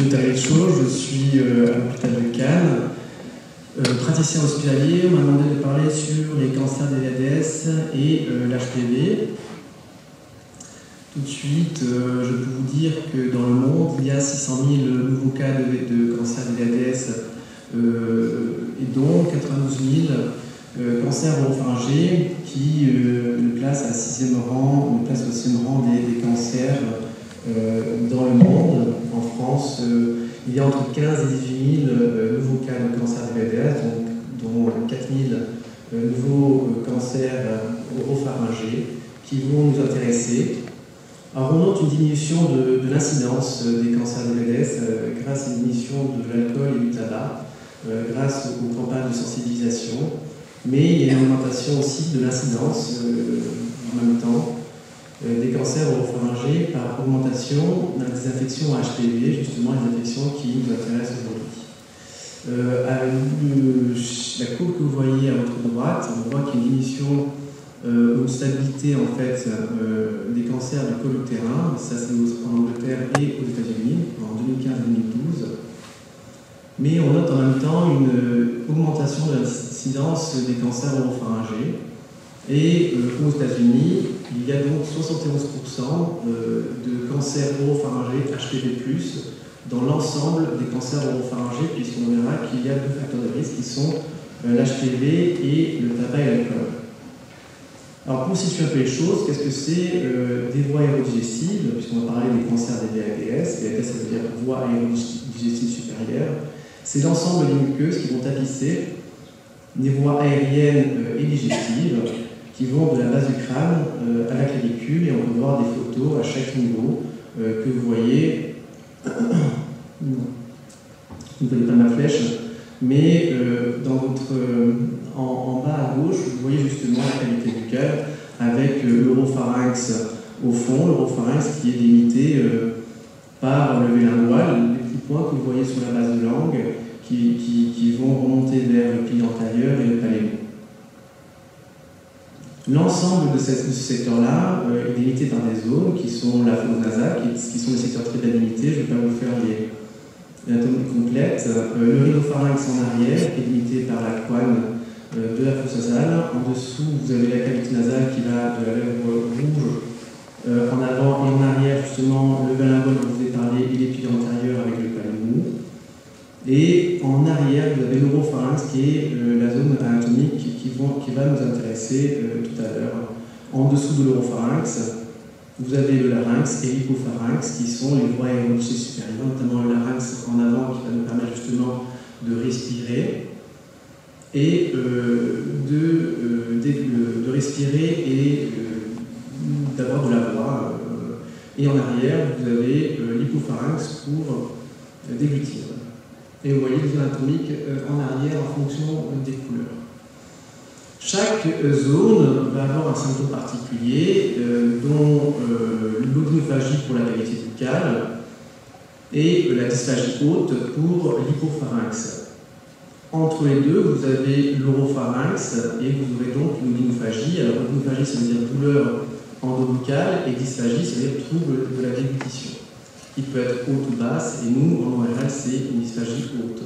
suis Tarek Chaud, je suis à l'hôpital de Cannes, praticien hospitalier. On m'a demandé de parler sur les cancers des VADS et l'HPV. Tout de suite, je peux vous dire que dans le monde, il y a 600 000 nouveaux cas de cancer des VADS et dont 92 000 cancers oropharyngés qui le placent au 6e rang des cancers dans le monde. En France, il y a entre 15 et 18 000 nouveaux cas de cancer des VADS, dont 4 000 nouveaux cancers oropharyngés qui vont nous intéresser. Alors, on note une diminution de l'incidence des cancers des VADS grâce à une diminution de l'alcool et du tabac, grâce aux campagnes de sensibilisation, mais il y a une augmentation aussi de l'incidence en même temps des cancers oropharyngés par augmentation des infections HPV, justement les infections qui nous intéressent aujourd'hui. La courbe que vous voyez à votre droite, on voit qu'il y a une diminution une stabilité en fait des cancers du col utérin, ça c'est en Angleterre et aux États-Unis en 2015 et 2012. Mais on note en même temps une augmentation de l'incidence des cancers oropharyngés. Et aux États-Unis, il y a donc 71% de cancers oropharyngés HPV+, dans l'ensemble des cancers oropharyngés, puisqu'on verra qu'il y a deux facteurs de risque qui sont l'HPV et le tabac et l'alcool. Alors pour situer un peu les choses, qu'est-ce que c'est des voies aérodigestives, puisqu'on va parler des cancers des VADS, VADS ça veut dire voie aérodigestives supérieure, c'est l'ensemble des muqueuses qui vont tapisser des voies aériennes et digestives qui vont de la base du crâne à la clavicule, et on peut voir des photos à chaque niveau que vous voyez. Vous ne voyez pas ma flèche, mais en bas à gauche, vous voyez justement la cavité buccale avec l'oropharynx au fond, l'oropharynx qui est délimité par le vélingual, les petits points que vous voyez sur la base de langue qui vont remonter vers le pilier antérieur et le palémo. L'ensemble de ce secteur-là est délimité par des zones qui sont la fosse nasale, qui sont des secteurs très délimités. Je ne vais pas vous faire l'anatomie complète. Le rhinopharynx en arrière est limité par la couenne de la fosse nasale. En dessous, vous avez la cavité nasale qui va de la lèvre rouge en avant et en arrière, justement, le vélingual dont je vous ai parlé et les piliers antérieurs avec le palémo. Et en arrière, vous avez l'oropharynx qui est la zone anatomique qui va nous intéresser tout à l'heure. En dessous de l'oropharynx, vous avez le larynx et l'hypopharynx qui sont les voies aérodigestives supérieures, notamment le larynx en avant qui va nous permettre justement de respirer et de respirer et d'avoir de la voix. Et en arrière, vous avez l'hypopharynx pour déglutir. Et vous voyez les zones anatomiques en arrière en fonction des couleurs. Chaque zone va avoir un symptôme particulier, dont l'odonophagie pour la cavité buccale et la dysphagie haute pour l'hypopharynx. Entre les deux, vous avez l'oropharynx et vous aurez donc une odonophagie. Alors, odonophagie, ça veut dire douleur endobuccale, et dysphagie, ça veut dire trouble de la déglutition, qui peut être haute ou basse, et nous, en général, c'est une dysphagie haute.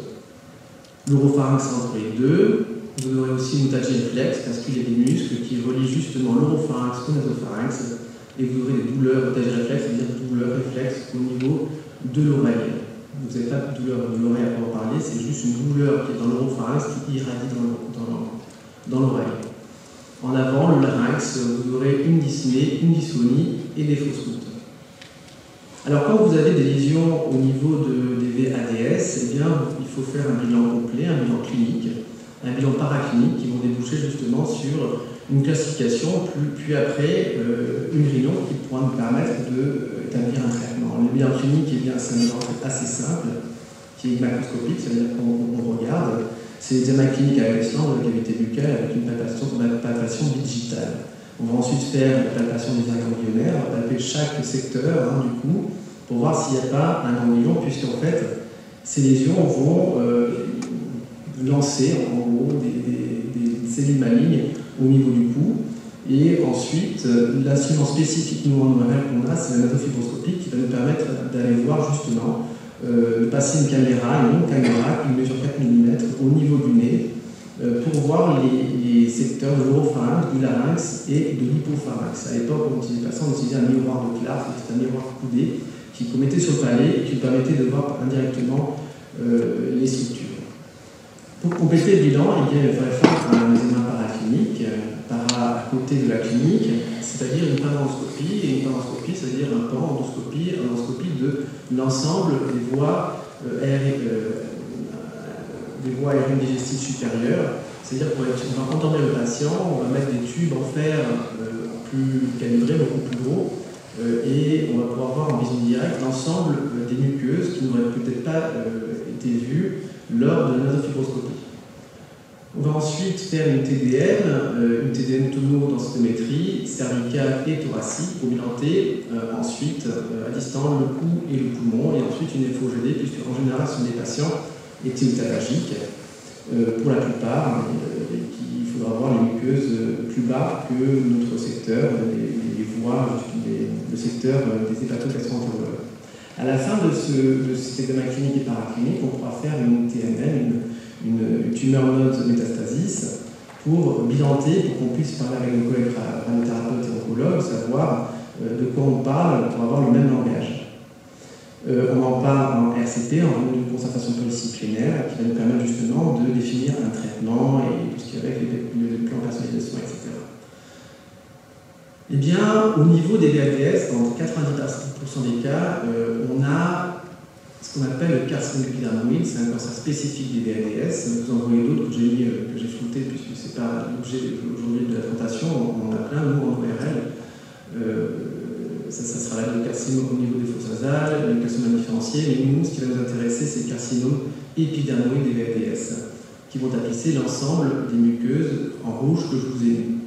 L'oropharynx entre les deux, vous aurez aussi une tache réflexe, parce qu'il y a des muscles qui relient justement l'oropharynx au nasopharynx, et vous aurez des douleurs, tache réflexe, c'est-à-dire douleurs réflexes au niveau de l'oreille. Vous n'avez pas de douleur de l'oreille à en parler, c'est juste une douleur qui est dans l'oropharynx qui irradie dans l'oreille. En avant, le larynx, vous aurez une dyspnée, une dysphonie et des fausses routes. Alors, quand vous avez des lésions au niveau des VADS, eh bien, il faut faire un bilan complet, un bilan clinique, un bilan paraclinique qui vont déboucher justement sur une classification, puis après une réunion qui pourra nous permettre d'établir un traitement. Le bilan clinique est bien un bilan assez simple, qui est macroscopique, c'est-à-dire qu'on regarde. C'est l'examen clinique avec l'excellence de la cavité buccale avec une palpation digitale. On va ensuite faire la palpation des ganglionnaires, on va palper chaque secteur du cou pour voir s'il n'y a pas un ganglion, puisqu'en fait, ces lésions vont lancer en gros des cellules malignes au niveau du cou. Et ensuite, l'instrument spécifique nous qu'on a, c'est la matofibroscopie qui va nous permettre d'aller voir justement de passer une longue caméra qui mesure 4 mm au niveau du nez pour voir les secteurs de l'oropharynx, du larynx et de l'hypopharynx. À l'époque, on utilisait un miroir de Clark, c'était un miroir coudé qu'on mettait sur le palais et qui permettait de voir indirectement les structures. Pour compléter le bilan, il faudrait faire un examen paraclinique, à côté de la clinique, c'est-à-dire une panoroscopie, et une panoroscopie, c'est-à-dire une endoscopie de l'ensemble des voies aériennes digestives supérieures, c'est-à-dire qu'on va endormir le patient, on va mettre des tubes en fer plus calibrés, beaucoup plus gros, et on va pouvoir voir en vision directe l'ensemble des muqueuses qui n'auraient peut-être pas été vues lors de la nasofibroscopie. On va ensuite faire une TDN tonodensitométrie cervicale et thoracique pour bilanter ensuite à distance le cou et le poumon, et ensuite une FOGD, puisque en général ce sont des patients éthylotalagiques pour la plupart, il faudra voir les muqueuses plus bas que notre secteur, les voies, le secteur des hépatogastro-entérologues. À la fin de cet examen clinique et paraclinique, on pourra faire une TNM, une tumeur node métastasis, pour bilanter, pour qu'on puisse parler avec nos collègues radiothérapeutes et oncologues, savoir de quoi on parle pour avoir le même langage. On en parle en RCT, en revenu de concertation polycyclinaire, qui va nous permettre justement de définir un traitement et tout ce qui est avec les plans de personnalisation, etc. Eh bien, au niveau des VADS, dans 90% des cas, on a ce qu'on appelle le carcinome épidermoïde, c'est un cancer spécifique des VADS. Vous en voyez d'autres que j'ai floutés, puisque ce n'est pas l'objet aujourd'hui de la présentation, on en a plein, nous, en ORL. Ça sera là le carcinome au niveau des fosses nasales, le carcinome indifférencié, mais nous, ce qui va nous intéresser, c'est le carcinome épidermoïde des VADS, qui vont tapisser l'ensemble des muqueuses en rouge que je vous ai mis.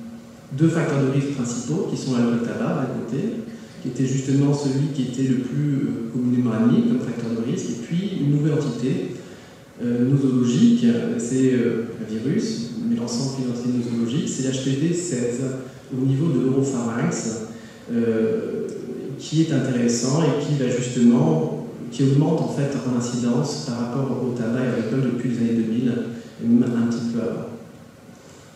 Deux facteurs de risque principaux, qui sont l'alcool tabac d'un côté, qui était justement celui qui était le plus communément admis comme facteur de risque, et puis une nouvelle entité nosologique, c'est un virus, mais l'ensemble qui est une entité nosologique, c'est l'HPV-16 au niveau de l'oropharynx, qui est intéressant et qui va justement, qui augmente en fait en incidence par rapport au tabac et à l'alcool depuis les années 2000, et même un petit peu avant.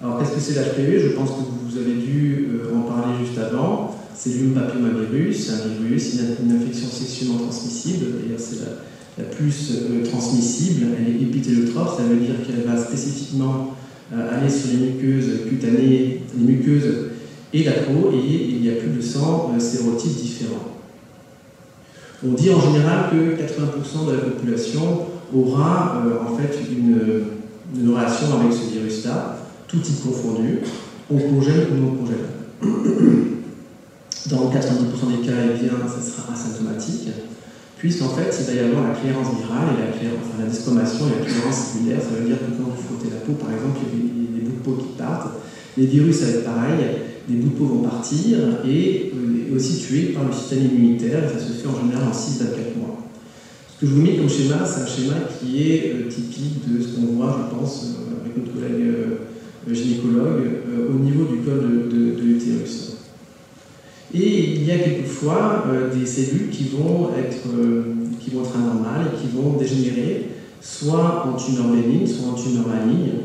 Alors qu'est-ce que c'est l'HPV? Je pense que vous avez dû en parler juste avant. C'est l'humain-papillomavirus, un virus, une infection sexuellement transmissible, d'ailleurs c'est la plus transmissible, elle est épithéliotrophe, ça veut dire qu'elle va spécifiquement aller sur les muqueuses cutanées, les muqueuses et la peau, et il y a plus de 100 sérotypes différents. On dit en général que 80% de la population aura en fait une relation avec ce virus-là, tout type confondu, oncogène ou non oncogène. Dans 90% des cas, eh bien, ça sera asymptomatique, puisqu'en fait, il va y avoir la clairance virale et la desquamation et la clairance cellulaire. Ça veut dire que quand vous frottez la peau, par exemple, il y a des bouts de peau qui partent. Les virus, ça va être pareil, des bouts de peau vont partir et aussi tués par le système immunitaire, et ça se fait en général en 6-24 mois. Ce que je vous mets comme schéma, c'est un schéma qui est typique de ce qu'on voit, je pense, avec notre collègue gynécologue, au niveau du col de l'utérus. Et il y a quelquefois des cellules qui vont être anormales et qui vont dégénérer, soit en tumeur bénigne, soit en tumeur maligne,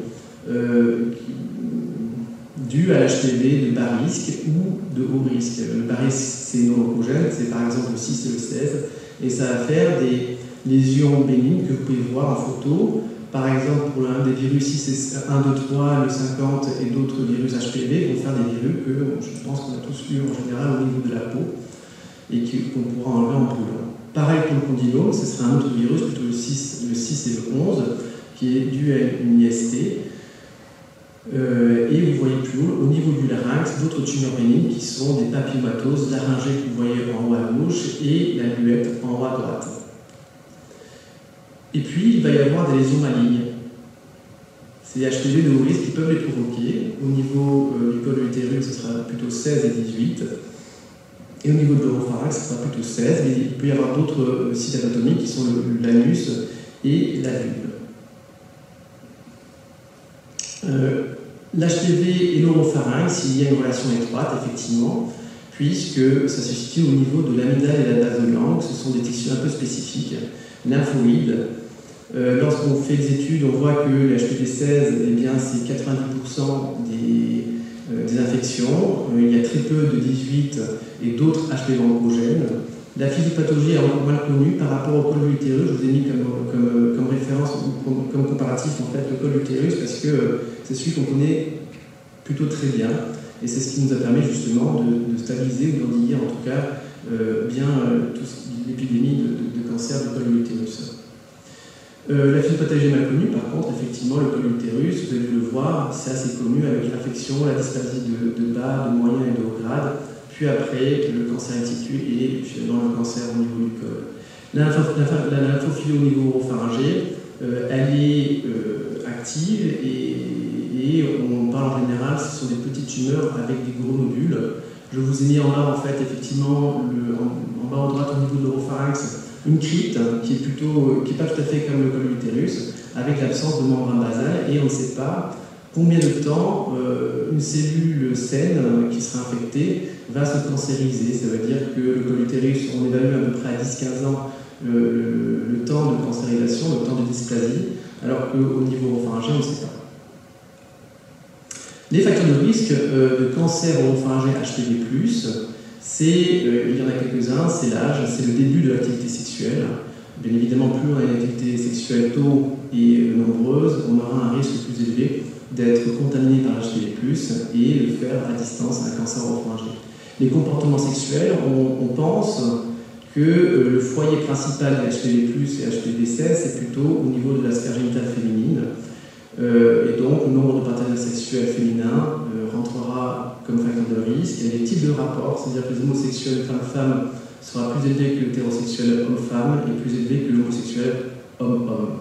dû à l'HPV de bas risque ou de haut risque. Le bas risque, c'est non oncogène, c'est par exemple le 6 et le 16, et ça va faire des lésions bénignes que vous pouvez voir en photo. Par exemple, pour l'un des virus 6, 1, 2, 3, le 50 et d'autres virus HPV vont faire des virus que je pense qu'on a tous eu en général au niveau de la peau et qu'on pourra enlever en brûlant. Pareil pour le condylome, ce sera un autre virus, plutôt le 6 et le 11, qui est dû à une IST. Et vous voyez plus haut, au niveau du larynx, d'autres tumeurs bénignes qui sont des papillomatoses laryngées que vous voyez en haut à gauche et la luette en haut à droite. Et puis, il va y avoir des lésions malignes. C'est les HPV de haut risque qui peuvent les provoquer. Au niveau du col de l'utérus, ce sera plutôt 16 et 18. Et au niveau de l'oropharynx, ce sera plutôt 16. Mais il peut y avoir d'autres sites anatomiques qui sont l'anus et la vulve. L'HPV et l'oropharynx, il y a une relation étroite, effectivement, puisque ça se situe au niveau de l'amygdale et la base de langue. Ce sont des tissus un peu spécifiques. lymphoïdes. Lorsqu'on fait des études, on voit que les HPV-16, eh bien, c'est 90% des infections. Il y a très peu de 18 et d'autres HPV oncogènes. La physiopathologie est encore mal connue par rapport au col de l'utérus. Je vous ai mis comme référence, comme comparatif en fait, le col de l'utérus parce que c'est celui qu'on connaît plutôt très bien. Et c'est ce qui nous a permis justement de stabiliser ou d'endiguer en tout cas l'épidémie de cancer du col de l'utérus. La physiopathologie est mal connue, par contre, effectivement, le col de l'utérus, vous allez le voir, c'est assez connu avec l'infection, la dysplasie de bas, de moyen et de haut grade, puis après le cancer réticule et finalement le cancer au niveau du col. La lymphophilie au niveau oropharyngé, elle est active et on parle en général, ce sont des petites tumeurs avec des gros nodules. Je vous ai mis en bas, en fait, effectivement, en bas à droite au niveau de l'oropharynx, une crypte qui est pas tout à fait comme le col de l'utérus, avec l'absence de membrane basale, et on ne sait pas combien de temps une cellule saine qui sera infectée va se cancériser. Ça veut dire que le col de l'utérus, on évalue à peu près à 10-15 ans le temps de cancérisation, le temps de dysplasie, alors qu'au niveau oropharyngé, on ne sait pas. Les facteurs de risque de cancer oropharyngé HPV+, il y en a quelques-uns, c'est l'âge, c'est le début de l'activité sexuelle. Bien évidemment, plus on a une activité sexuelle tôt et nombreuse, on aura un risque plus élevé d'être contaminé par HPV+, et de faire à distance un cancer oropharyngé. Les comportements sexuels, on pense que le foyer principal des HPV+, et HPV-16, c'est plutôt au niveau de la sphère génitale féminine. Et donc, le nombre de partenaires sexuels féminins rentrera comme facteur de risque. Il y a des types de rapports, c'est-à-dire que les homosexuels femme-femme sera plus élevé que l'hétérosexuel homme-femme et plus élevé que l'homosexuel homme-homme.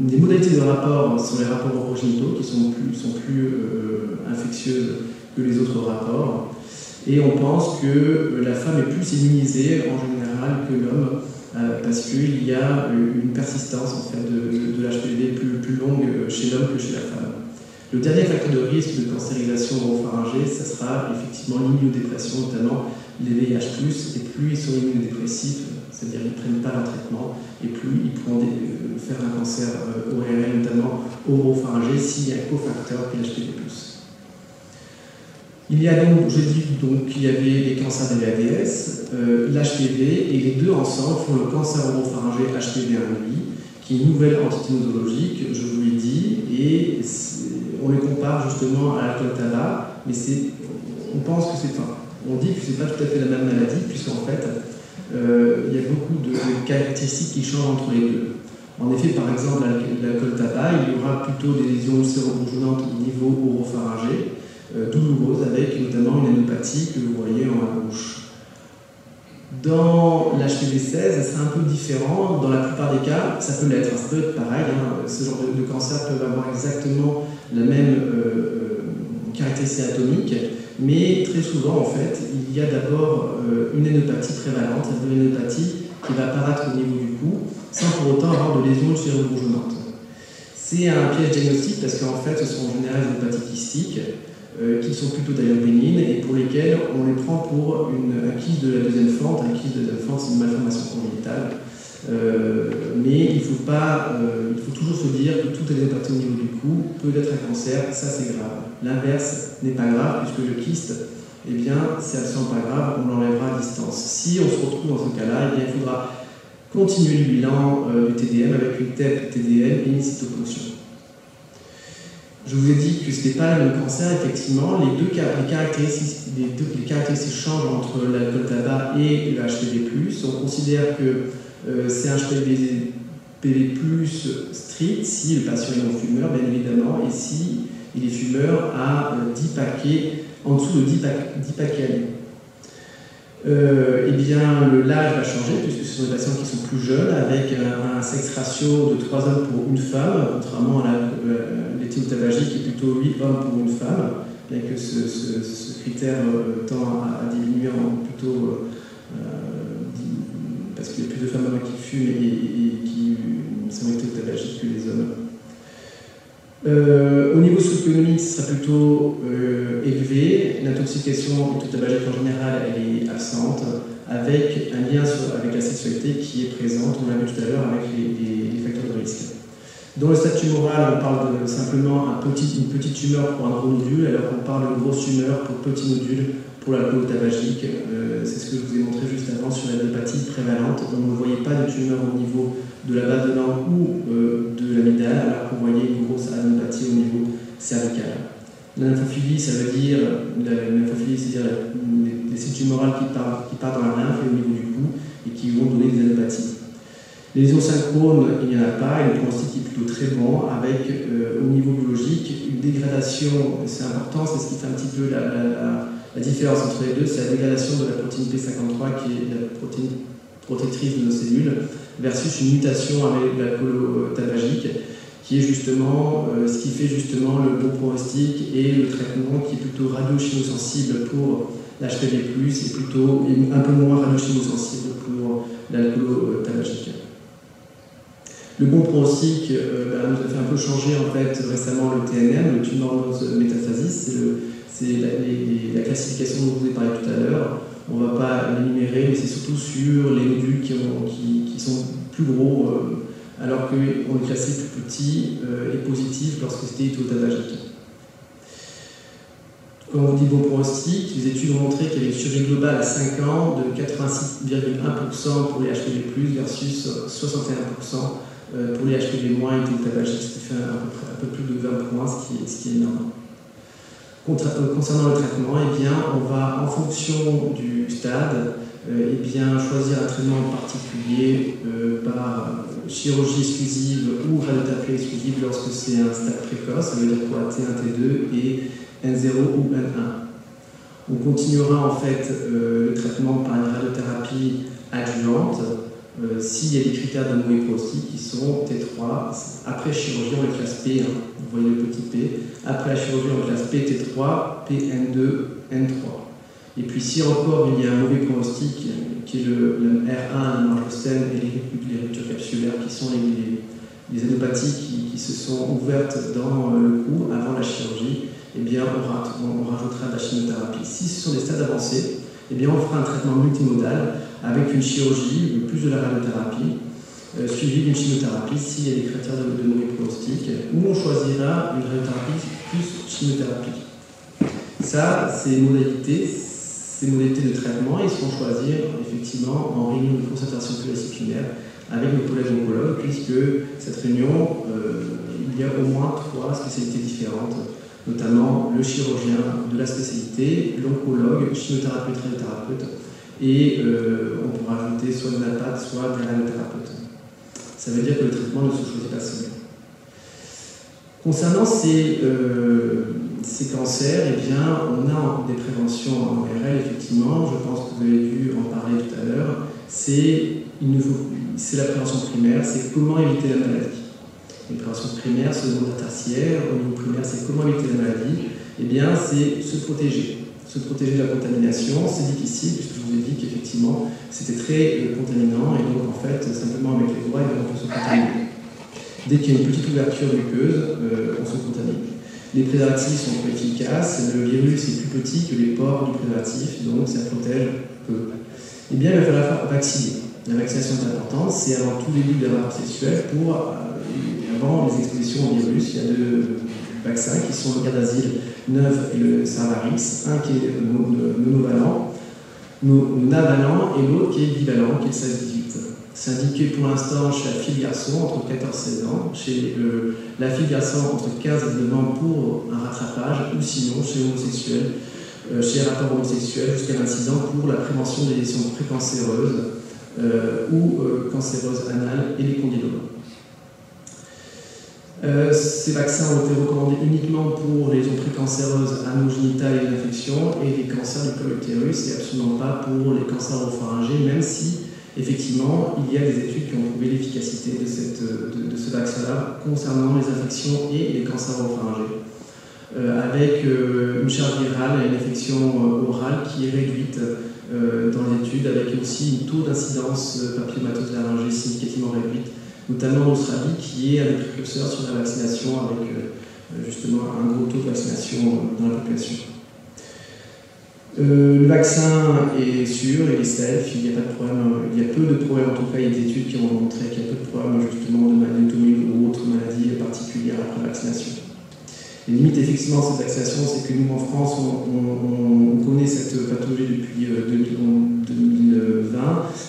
Les modalités de rapport sont les rapports orogénitaux qui sont plus infectieuses que les autres rapports. Et on pense que la femme est plus immunisée en général que l'homme parce qu'il y a une persistance en fait, de l'HPV plus longue chez l'homme que chez la femme. Le dernier facteur de risque de cancérisation oropharyngée, ça sera effectivement l'immunodépression, notamment les VIH+, et plus ils sont immunodépressifs, c'est-à-dire qu'ils ne prennent pas leur traitement, et plus ils pourront faire un cancer ORL, notamment oropharyngé, s'il y a un cofacteur qui est l'HPV+. Il y a donc, j'ai dit qu'il y avait les cancers des VADS, l'HPV, et les deux ensemble font le cancer oropharyngé HPV-1-lui, qui est une nouvelle entité nosologique, je vous l'ai dit, et on les compare justement à l'alcool tabac, mais on pense que on dit que c'est pas tout à fait la même maladie, puisqu'en fait, il y a beaucoup de caractéristiques qui changent entre les deux. En effet, par exemple, l'alcool tabac, il y aura plutôt des lésions ulcéro-bourgeonnantes au niveau oropharyngé, douloureuses, avec notamment une anopathie que vous voyez en haut à gauche. Dans l'HPV-16, c'est un peu différent. Dans la plupart des cas, ça peut l'être. Ça peut être pareil. Ce genre de cancer peut avoir exactement la même caractéristique anatomique, mais très souvent, en fait, il y a d'abord une anopathie prévalente, une anopathie qui va apparaître au niveau du cou, sans pour autant avoir de lésions ulcéro-bourgeonnantes. C'est un piège diagnostique parce qu'en fait, ce sont en général des anopathies kystiques, qui sont plutôt d'ailleurs bénignes et pour lesquelles on les prend pour un kyste de la deuxième fente. Un kyste de la deuxième fente, c'est une malformation congénitale. Mais il faut toujours se dire que toute anopathie au niveau du cou peut être un cancer, ça c'est grave. L'inverse n'est pas grave puisque le kyste, eh bien, c'est absolument pas grave, on l'enlèvera à distance. Si on se retrouve dans ce cas-là, eh bien, il faudra continuer le bilan du TDM avec une TEP TDM et une cytoponction. Je vous ai dit que ce n'était pas le même cancer, effectivement. Les caractéristiques changent entre l'alcool tabac et le HPV+. On considère que c'est un HPV+ strict si le patient est non-fumeur, bien évidemment, et si il est fumeur à 10 paquets, en dessous de 10 paquets annuels. Eh bien, l'âge va changer puisque ce sont des patients qui sont plus jeunes avec un sexe ratio de 3 hommes pour une femme, contrairement à l'éthylotabagie qui est plutôt 8 hommes pour une femme, bien que ce critère tend à diminuer plutôt parce qu'il y a plus de femmes qui fument et qui sont éthylotabagiques que les hommes. Au niveau socio-économique, ce sera plutôt élevé. L'intoxication tabagique en général, elle est absente, avec un lien avec la sexualité qui est présente, on l'a vu tout à l'heure, avec les facteurs de risque. Dans le stade tumoral, on parle simplement une petite tumeur pour un gros nodule, alors qu'on parle de grosse tumeur pour petit nodule pour l'alcool tabagique. C'est ce que je vous ai montré juste avant sur la hépatite prévalente. On ne voyait pas de tumeur au niveau de la base de langue ou de l'amygdale, alors qu'on voyait une grosse adénopathie au niveau cervical. La lymphophilie, ça veut dire des cellules tumorales qui partent dans la lymphe et au niveau du cou et qui vont donner des adénopathies. Les lésions synchrones, il n'y en a pas, et le pronostic est plutôt très bon, avec au niveau biologique une dégradation, c'est important, c'est ce qui fait un petit peu la différence entre les deux, c'est la dégradation de la protéine P53 qui est la protéine protectrice de nos cellules, versus une mutation avec l'alcool tabagique, qui est justement ce qui fait justement le bon pronostic et le traitement qui est plutôt radiochimosensible pour l'HPV+, et un peu moins radiochimosensible pour l'alcool tabagique. Le bon pronostic nous a fait un peu changer en fait récemment le TNM, le Tumor Node Metastasis, c'est la classification dont je vous ai parlé tout à l'heure. On ne va pas l'énumérer, mais c'est surtout sur les nodules qui sont plus gros, alors qu'on les classait plus petits et positifs lorsque c'était éthylotabagique. Quand on dit bon pronostic, les études ont montré qu'il y avait une survie globale à 5 ans de 86,1% pour les HPV+, versus 61% pour les HPV- éthylotabagiques, ce qui fait un peu plus de 20 points, ce qui est énorme. Concernant le traitement, eh bien, on va, en fonction du stade, choisir un traitement en particulier par chirurgie exclusive ou radiothérapie exclusive lorsque c'est un stade précoce, ça veut dire quoi, T1, T2 et N0 ou N1. On continuera en fait le traitement par une radiothérapie adjuvante s'il y a des critères de mauvais pronostic qui sont T3. Après chirurgie, on les classe P1, vous voyez le petit P. Après la chirurgie, on classe PT3, PN2, N3. Et puis si encore il y a un mauvais pronostic, qui est le R1, la marge saine et les ruptures capsulaires, qui sont les adénopathies qui se sont ouvertes dans le cou avant la chirurgie, eh bien, on rajoutera de la chimiothérapie. Si ce sont des stades avancés, eh bien, on fera un traitement multimodal avec une chirurgie, plus de la radiothérapie, suivie d'une chimiothérapie s'il y a des critères de mauvais pronostic, ou on choisira une radiothérapie plus chimiothérapie. Ça, ces modalités de traitement, ils seront choisir effectivement en réunion de concertation pluridisciplinaire avec nos collègues oncologues, puisque cette réunion, il y a au moins 3 spécialités différentes, notamment le chirurgien de la spécialité, l'oncologue, chimiothérapeute, radiothérapeute, et on pourra ajouter soit de la PAT, soit de la radiothérapeute. Ça veut dire que le traitement ne se choisit pas seul. Concernant ces cancers, eh bien, on a des préventions en ORL, effectivement, je pense que vous avez dû en parler tout à l'heure, c'est la prévention primaire, c'est comment éviter la maladie. Les préventions primaires, secondaires, tertiaires, au niveau primaire, c'est comment éviter la maladie. Eh bien, c'est se protéger. Se protéger de la contamination, c'est difficile, puisque je vous ai dit qu'effectivement, c'était très contaminant, et donc en fait, simplement avec les doigts, on peut se contaminer. Dès qu'il y a une petite ouverture muqueuse, on se contamine. Les préservatifs sont peu efficaces, le virus est plus petit que les pores du préservatif, donc ça protège peu. Eh bien, il va falloir vacciner. La vaccination est importante, c'est avant tout le début de la rapport sexuelle avant les expositions au virus. Il y a 2 vaccins qui sont le Gardasil 9 et le Cervarix, un qui est monovalent et l'autre qui est bivalent, qui est le 16-18. C'est indiqué pour l'instant chez la fille garçon entre 14 et 16 ans, chez la fille garçon entre 15 et 19 ans pour un rattrapage, ou sinon chez les rapports homosexuels jusqu'à 26 ans pour la prévention des lésions précancéreuses ou cancéreuses anales et les condylomes. Ces vaccins ont été recommandés uniquement pour les lésions précancéreuses anogénitales et l'infection et les cancers du col utérus et absolument pas pour les cancers oropharyngés, même si effectivement il y a des études qui ont prouvé l'efficacité de ce vaccin-là concernant les infections et les cancers oropharyngés, avec une charge virale et une infection orale qui est réduite dans les études, avec aussi un taux d'incidence papillomatose laryngée significativement réduite, notamment en Australie, qui est un des précurseurs sur la vaccination avec justement un gros taux de vaccination dans la population. Le vaccin est sûr, il est safe, il n'y a pas de problème, il y a peu de problèmes, en tout cas il y a des études qui ont montré qu'il y a peu de problèmes justement de maladies auto-immunes ou autres maladies particulières après la vaccination. Les limites effectivement de cette vaccination, c'est que nous en France on connaît cette pathologie depuis 2020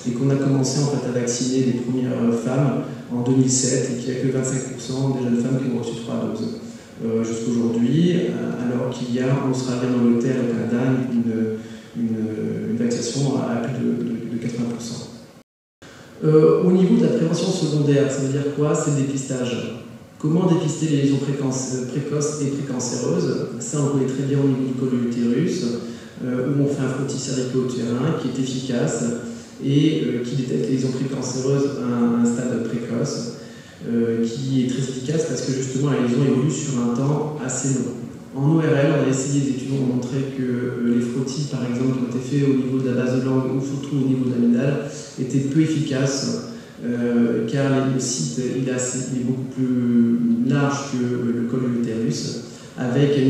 et qu'on a commencé en fait à vacciner les premières femmes en 2007 et qu'il n'y a que 25% des jeunes femmes qui ont reçu 3 doses. Jusqu'aujourd'hui, alors qu'il y a en Australie, en Angleterre et au Canada une vaccination à plus de 80%. Au niveau de la prévention secondaire, ça veut dire quoi? C'est le dépistage. Comment dépister les lésions précoces et précancéreuses? Ça, on le connaît très bien au niveau du col de l'utérus, où on fait un frottis cervico-utérin qui est efficace et qui détecte les lésions précancéreuses à un stade précoce. Qui est très efficace parce que justement la lésion évolue sur un temps assez long. En ORL, on a essayé, des études ont montré que les frottis, par exemple, qui ont été faits au niveau de la base de langue ou surtout au niveau de l'amygdale, étaient peu efficaces car le site il est beaucoup plus large que le col de l'utérus, avec un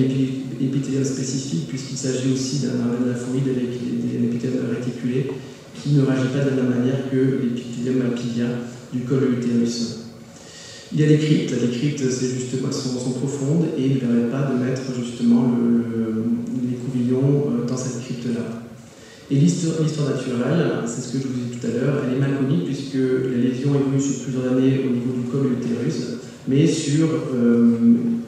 épithélium spécifique puisqu'il s'agit aussi d'un lymphoïde avec des épithéliums réticulés qui ne réagit pas de la même manière que l'épithélium malpigien du col de l'utérus. Il y a des cryptes, les cryptes sont profondes et ne permettent pas de mettre justement les couvillons dans cette crypte-là. Et l'histoire naturelle, c'est ce que je vous disais tout à l'heure, elle est mal connue puisque la lésion évolue sur plusieurs années au niveau du col de l'utérus, mais sur,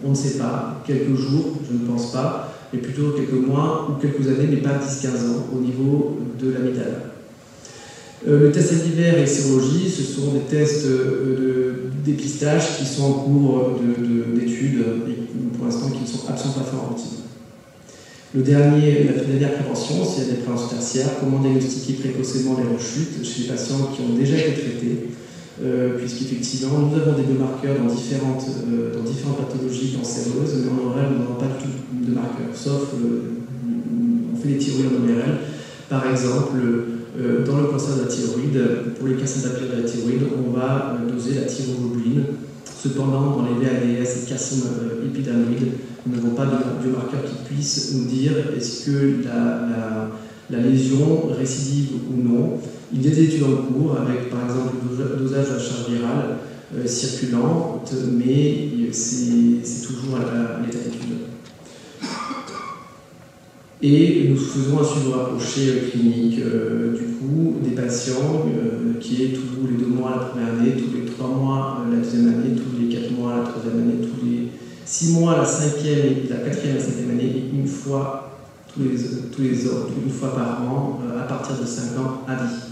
on ne sait pas, quelques jours, je ne pense pas, mais plutôt quelques mois ou quelques années, mais pas 10-15 ans au niveau de l'amygdale. Le test salivaire et sérologie, ce sont des tests de dépistage qui sont en cours d'études et pour l'instant qui ne sont absolument pas faits en routine. La dernière prévention, c'est la prévention tertiaire, comment diagnostiquer précocement les rechutes chez les patients qui ont déjà été traités, puisqu'effectivement nous avons des biomarqueurs dans différentes pathologies cancéreuses, mais en ORL, nous n'avons pas du tout de marqueurs, sauf on fait des thyroïdes en ORL. Par exemple, dans le cancer de la thyroïde, pour les cancers de la thyroïde, on va doser la thyroglobuline. Cependant, dans les VADS et carcinomes épidermoïdes, nous n'avons pas de biomarqueur qui puisse nous dire est-ce que la lésion récidive ou non. Il y a des études en cours avec par exemple le dosage de la charge virale circulante, mais c'est toujours à l'état d'étude. Et nous faisons un suivi rapproché clinique du coup des patients qui est tous les 2 mois la première année, tous les 3 mois la deuxième année, tous les 4 mois la troisième année, tous les 6 mois la cinquième et la quatrième et la cinquième année, et une fois une fois par an à partir de 5 ans à vie.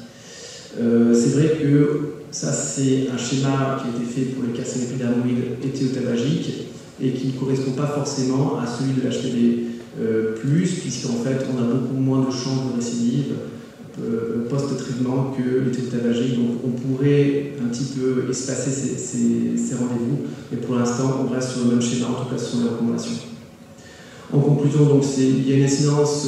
C'est vrai que ça c'est un schéma qui a été fait pour les carcinomes épidermoïdes hétérotabagiques et qui ne correspond pas forcément à celui de l'HPV+, puisqu'en fait on a beaucoup moins de chances de récidive post-traitement que l'hétérotabagique. Donc on pourrait un petit peu espacer ces rendez-vous, mais pour l'instant on reste sur le même schéma, en tout cas sur les recommandations. En conclusion, donc, il y a une incidence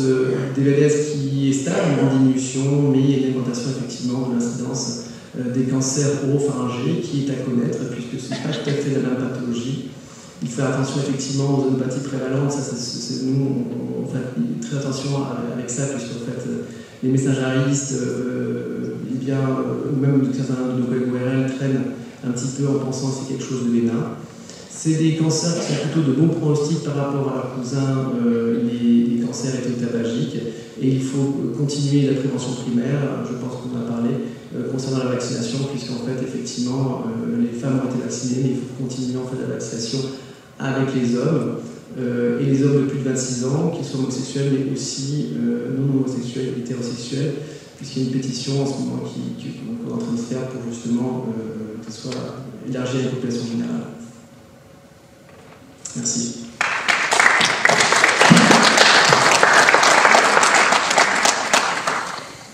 des VADS qui est stable, en diminution, mais il y a une augmentation effectivement de l'incidence des cancers oropharyngés qui est à connaître, puisque ce n'est pas tout à fait la même pathologie. Il faut faire attention effectivement aux onopathies prévalentes, nous on fait très attention avec ça, puisqu'en fait les messageristes, ou même certains de nos collègues ORL traînent un petit peu en pensant que c'est quelque chose de bénin. C'est des cancers qui sont plutôt de bons pronostics par rapport à leurs cousins, les cancers hétérotabagiques, et il faut continuer la prévention primaire, je pense qu'on en a parlé, concernant la vaccination, puisqu'en fait, effectivement, les femmes ont été vaccinées, mais il faut continuer en fait la vaccination avec les hommes, et les hommes de plus de 26 ans, qui sont homosexuels, mais aussi non homosexuels, hétérosexuels, puisqu'il y a une pétition en ce moment qu'on est en train de faire pour justement que ce soit élargi à la population générale. Merci.